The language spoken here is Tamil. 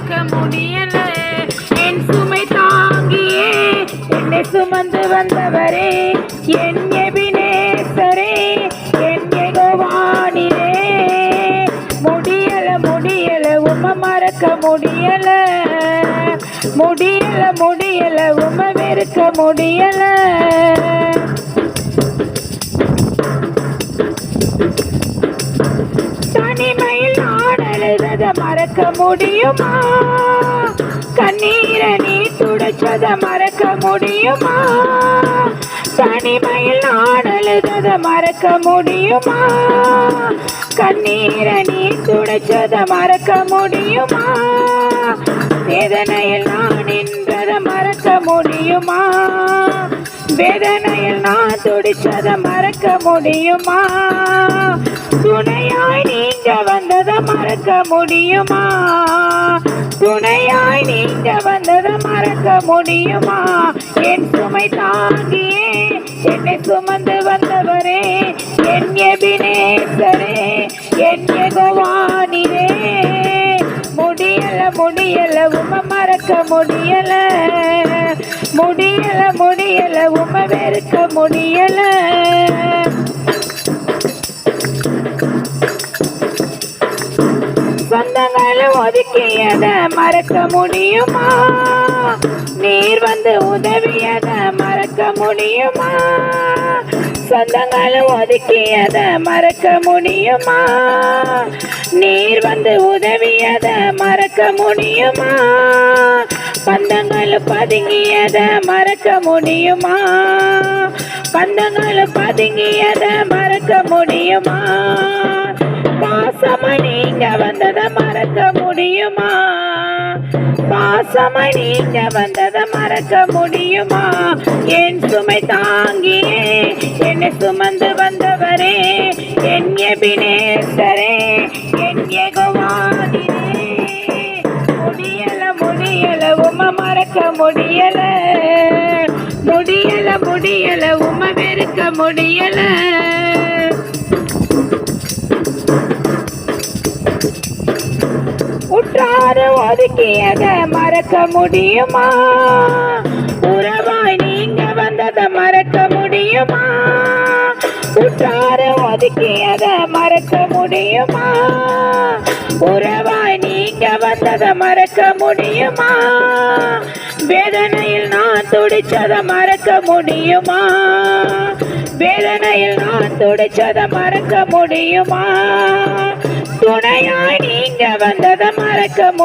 மறக்க முடியல. என் சுமை தாங்கியே என்னை சுமந்து வந்தவரே, என் எபினேசரே, என் யெகோவானீரே. முடியல முடியல உம்மை மறக்க முடியல, முடியல முடியல உம்மை வெறுக்க முடியல. தனிமையில் நான் அழுதத மறக்க முடியுமா? கண்ணீரை நீ துடைச்சத மறக்க முடியுமா? தனிமையில் நான் அழுதத மறக்க முடியுமா? கண்ணீரை நீ துடைச்சத மறக்க முடியுமா? வேதனையில் நான் நின்றத மறக்க முடியுமா? வேதனையில் நான் துடிச்சத மறக்க முடியுமா? துணையாய் நீங்க வந்தத மறக்க முடியுமா? துணையாய் நீங்க வந்தத மறக்க முடியுமா? என் சுமை தாங்கியே என்னை சுமந்து வந்தவரே, என் எபினேசரே, என் யெகோவானீரே. முடியல முடியல உம்மை மறக்க முடியல, முடியல முடியல உம்மை வெறுக்க முடியல. சொந்தங்களை ஒதுக்கியத மறக்க முடியுமா? நீர் வந்து உதவியத மறக்க முடியுமா? சொந்தங்களை ஒதுக்கியத மறக்க முடியுமா? நீர் வந்து உதவியத மறக்க முடியுமா? பந்தங்கள் பதுங்கியத மறக்க முடியுமா? பந்தங்கள் பதுங்கியத மறக்க முடியுமா? பாசமா நீங்க வந்தத மறக்க முடியுமா? பாசமா நீங்க வந்தத மறக்க முடியுமா? என் சுமை தாங்கியே என்னை சுமந்து வந்தவரே, என் எபினேசரே, என் யெகோவானீரே. முடியல முடியல உம்மை மறக்க முடியல, முடியல முடியல உம்மை வெறுக்க முடியல. உற்றாரு ஒதுக்கியத மறக்க முடியுமா? உறவாய் நீங்க வந்தத மறக்க முடியுமா? உற்றாரு ஒதுக்கியத மறக்க முடியுமா? உறவாய் நீங்க வந்தத மறக்க முடியுமா? வேதனையில் நான் துடிச்சத மறக்க முடியுமா? வேதனையில் நான் துடிச்சத மறக்க முடியுமா? துணையாய் நீங்க வந்தத மறக்க